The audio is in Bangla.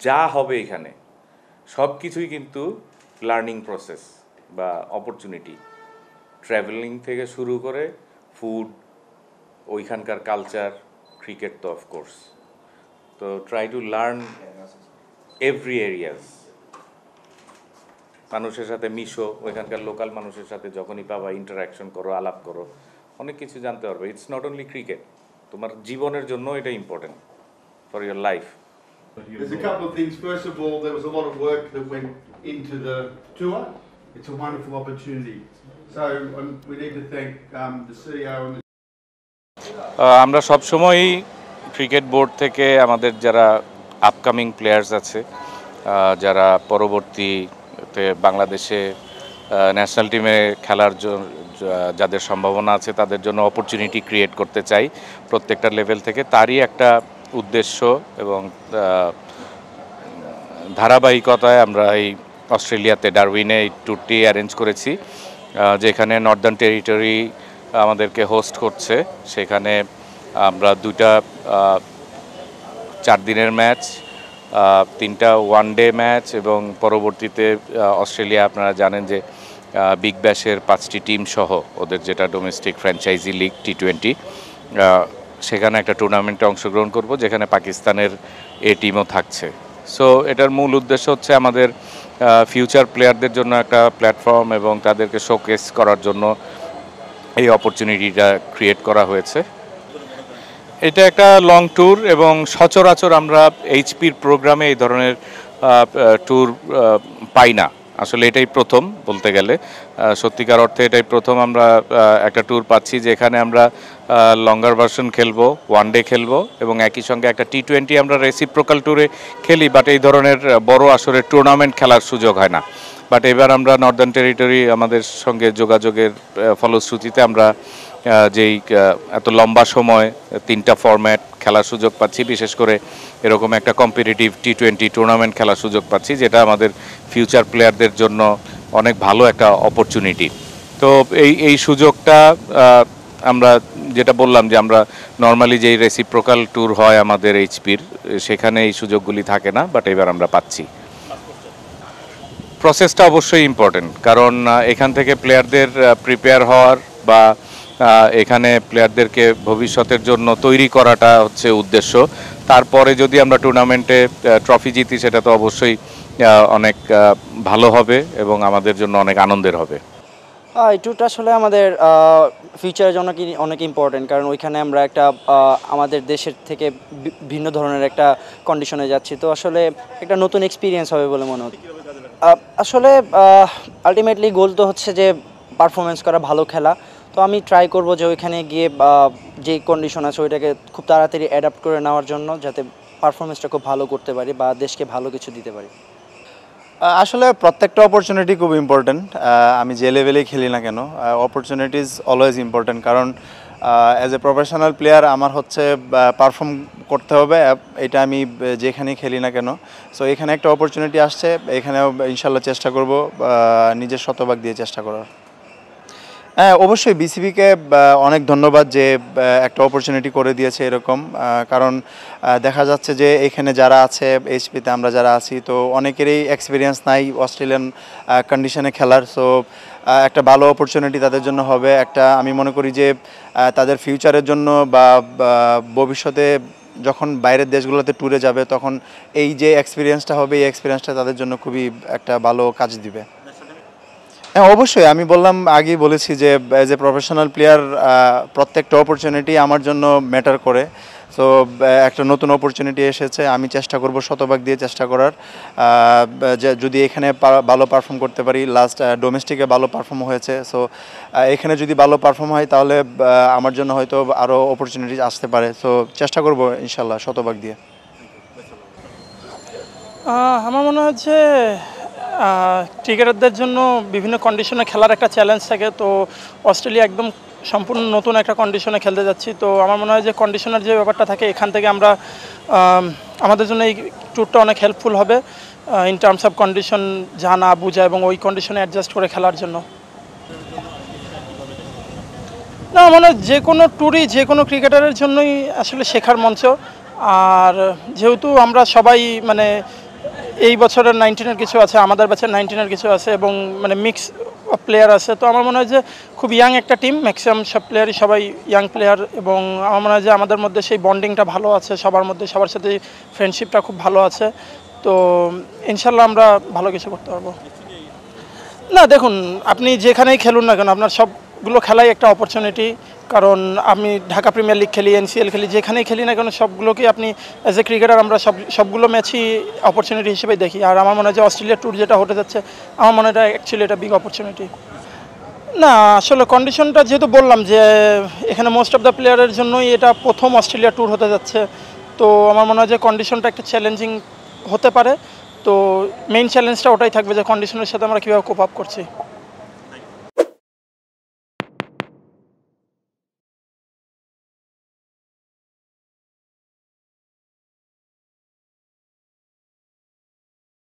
যা হবে এখানে সব কিছুই কিন্তু লার্নিং প্রসেস বা অপরচুনিটি। ট্রাভেলিং থেকে শুরু করে ফুড, ওইখানকার কালচার, ক্রিকেট তো অফকোর্স। তো try to learn every areas. মানুষের সাথে মিশো, ওইখানকার লোকাল মানুষের সাথে যখনই পাবা ইন্টারাকশন করো, আলাপ করো, অনেক কিছু জানতে পারবে। ইটস নট অনলি ক্রিকেট, তোমার জীবনের জন্য এটা important, for your life. There's a couple of things. First of all, there was a lot of work that went into the tour. It's a wonderful opportunity. So we need to thank the CEO and the আমরা সবসময়ই ক্রিকেট বোর্ড থেকে আমাদের যারা আপকামিং প্লেয়ার্স আছে, যারা পরবর্তীতে বাংলাদেশে ন্যাশনাল টিমে খেলার যাদের সম্ভাবনা আছে তাদের জন্য অপরচুনিটি ক্রিয়েট করতে চাই প্রত্যেকটা লেভেল থেকে। তারই একটা উদ্দেশ্য এবং ধারাবাহিকতায় আমরা এই অস্ট্রেলিয়াতে ডারউইনে এই ট্যুরটি অ্যারেঞ্জ করেছি, যেখানে নর্দার্ন টেরিটরি আমাদেরকে হোস্ট করছে। সেখানে আমরা 2টা 4 দিনের ম্যাচ, 3টা ওয়ানডে ম্যাচ এবং পরবর্তীতে অস্ট্রেলিয়া আপনারা জানেন যে বিগ ব্যাশের 5টি টিম সহ ওদের যেটা ডোমেস্টিক ফ্র্যাঞ্চাইজি লিগ T20, সেখানে একটা টুর্নামেন্টে অংশগ্রহণ করব, যেখানে পাকিস্তানের এ টিমও থাকছে। সো এটার মূল উদ্দেশ্য হচ্ছে আমাদের ফিউচার প্লেয়ারদের জন্য একটা প্ল্যাটফর্ম এবং তাদেরকে শোকেস করার জন্য এই অপরচুনিটিটা ক্রিয়েট করা হয়েছে। এটা একটা লং ট্যুর এবং সচরাচর আমরা এইচপির প্রোগ্রামে এই ধরনের ট্যুর পাই না। আসলে এটাই প্রথম বলতে গেলে, সত্যিকার অর্থে এটাই প্রথম আমরা একটা ট্যুর পাচ্ছি যেখানে আমরা লঙ্গার ভার্সন খেলবো, ওয়ানডে খেলবো এবং একই সঙ্গে একটা T20 আমরা রেসিপ্রোকাল ট্যুরে খেলি, বাট এই ধরনের বড় আসরের টুর্নামেন্ট খেলার সুযোগ হয় না। বাট এবার আমরা নর্দার্ন টেরিটরি আমাদের সঙ্গে যোগাযোগের ফলশ্রুতিতে আমরা যেই এত লম্বা সময় 3টা ফরম্যাট খেলার সুযোগ পাচ্ছি, বিশেষ করে এরকম একটা কম্পিটিটিভ T20 টুর্নামেন্ট খেলার সুযোগ পাচ্ছি, যেটা আমাদের ফিউচার প্লেয়ারদের জন্য অনেক ভালো একটা অপরচুনিটি। তো এই সুযোগটা আমরা যেটা বললাম যে আমরা নর্মালি যেই রেসিপ্রোকাল ট্যুর হয় আমাদের এইচপির, সেখানে এই সুযোগগুলি থাকে না, বাট এবার আমরা পাচ্ছি। প্রসেসটা অবশ্যই ইম্পর্টেন্ট, কারণ এখান থেকে প্লেয়ারদের প্রিপেয়ার হওয়ার বা এখানে প্লেয়ারদেরকে ভবিষ্যতের জন্য তৈরি করাটা হচ্ছে উদ্দেশ্য। তারপরে যদি আমরা টুর্নামেন্টে ট্রফি জিতি, সেটা তো অবশ্যই অনেক ভালো হবে এবং আমাদের জন্য অনেক আনন্দের হবে। এই ট্যুরটা আসলে আমাদের ফিউচারের জন্য অনেক ইম্পর্টেন্ট, কারণ ওইখানে আমরা একটা আমাদের দেশের থেকে ভিন্ন ধরনের একটা কন্ডিশনে যাচ্ছি। তো আসলে একটা নতুন এক্সপিরিয়েন্স হবে বলে মনে হচ্ছে। আসলে আলটিমেটলি গোল তো হচ্ছে যে পারফরমেন্স করা, ভালো খেলা। তো আমি ট্রাই করব যে ওইখানে গিয়ে যে কন্ডিশন আছে ওইটাকে খুব তাড়াতাড়ি অ্যাডাপ্ট করে নেওয়ার জন্য, যাতে পারফরমেন্সটা খুব ভালো করতে পারি বা দেশকে ভালো কিছু দিতে পারি। আসলে প্রত্যেকটা অপরচুনিটি খুব ইম্পর্টেন্ট। আমি যে লেভেলেই খেলি না কেন, অপরচুনিটিজ অলওয়েজ ইম্পর্টেন্ট, কারণ অ্যাজ এ প্রফেশনাল প্লেয়ার আমার হচ্ছে পারফর্ম করতে হবে, এটা আমি যেখানেই খেলি না কেন। সো এখানে একটা অপরচুনিটি আসছে, এখানেও ইনশাল্লাহ চেষ্টা করব নিজের শতভাগ দিয়ে চেষ্টা করার। হ্যাঁ, অবশ্যই বিসিবিকে অনেক ধন্যবাদ যে একটা অপরচুনিটি করে দিয়েছে এরকম, কারণ দেখা যাচ্ছে যে এখানে যারা আছে এইচপিতে আমরা যারা আছি, তো অনেকেরই এক্সপিরিয়েন্স নাই অস্ট্রেলিয়ান কন্ডিশনে খেলার। সো একটা ভালো অপরচুনিটি তাদের জন্য হবে, একটা আমি মনে করি যে তাদের ফিউচারের জন্য বা ভবিষ্যতে যখন বাইরের দেশগুলোতে ট্যুরে যাবে তখন এই যে এক্সপিরিয়েন্সটা হবে, এই এক্সপিরিয়েন্সটা তাদের জন্য খুবই একটা ভালো কাজ দিবে। হ্যাঁ, অবশ্যই আমি বললাম, আগেই বলেছি যে অ্যাজ এ প্রফেশনাল প্লেয়ার প্রত্যেকটা অপরচুনিটি আমার জন্য ম্যাটার করে। সো একটা নতুন অপরচুনিটি এসেছে, আমি চেষ্টা করব শতভাগ দিয়ে চেষ্টা করার, যদি এখানে ভালো পারফর্ম করতে পারি। লাস্ট ডোমেস্টিকে ভালো পারফর্ম হয়েছে, সো এখানে যদি ভালো পারফর্ম হয় তাহলে আমার জন্য হয়তো আরও অপরচুনিটি আসতে পারে। সো চেষ্টা করব ইনশাল্লাহ শতভাগ দিয়ে। আমার মনে হচ্ছে ক্রিকেটারদের জন্য বিভিন্ন কন্ডিশনে খেলার একটা চ্যালেঞ্জ থাকে। তো অস্ট্রেলিয়া একদম সম্পূর্ণ নতুন একটা কন্ডিশনে খেলতে যাচ্ছি। তো আমার মনে হয় যে কন্ডিশনের যে ব্যাপারটা থাকে, এখান থেকে আমরা আমাদের জন্য এই ট্যুরটা অনেক হেল্পফুল হবে ইন টার্মস অফ কন্ডিশন জানা বোঝা এবং ওই কন্ডিশনে অ্যাডজাস্ট করে খেলার জন্য। না, মানে যে কোনো ট্যুরই যে কোনো ক্রিকেটারের জন্যই আসলে শেখার মঞ্চ। আর যেহেতু আমরা সবাই মানে এই বছরের 19-এর কিছু আছে, আমাদের ব্যাচের 19-এর কিছু আছে এবং মানে মিক্স প্লেয়ার আছে। তো আমার মনে হয় যে খুব ইয়াং একটা টিম, ম্যাক্সিমাম সব প্লেয়ারই সবাই ইয়াং প্লেয়ার এবং আমার মনে হয় যে আমাদের মধ্যে সেই বন্ডিংটা ভালো আছে, সবার মধ্যে সবার সাথে ফ্রেন্ডশিপটা খুব ভালো আছে। তো ইনশাল্লাহ আমরা ভালো কিছু করতে পারবো। না দেখুন, আপনি যেখানেই খেলুন না কেন আপনার সবগুলো খেলাই একটা অপরচুনিটি, কারণ আমি ঢাকা প্রিমিয়ার লিগ খেলি, NCL খেলি, যেখানেই খেলি না কেন সবগুলোকেই আপনি অ্যাজ এ ক্রিকেটার আমরা সবগুলো ম্যাচই অপরচুনিটি হিসেবে দেখি। আর আমার মনে হয় যে অস্ট্রেলিয়া ট্যুর যেটা হতে যাচ্ছে আমার মনে হয় অ্যাকচুয়ালি এটা বিগ অপরচুনিটি। না আসলে কন্ডিশনটা যেহেতু বললাম যে এখানে মোস্ট অফ দ্য প্লেয়ারের জন্যই এটা প্রথম অস্ট্রেলিয়া ট্যুর হতে যাচ্ছে, তো আমার মনে হয় যে কন্ডিশনটা একটা চ্যালেঞ্জিং হতে পারে। তো মেইন চ্যালেঞ্জটা ওটাই থাকবে যে কন্ডিশনের সাথে আমরা কীভাবে কোপ আপ করছি।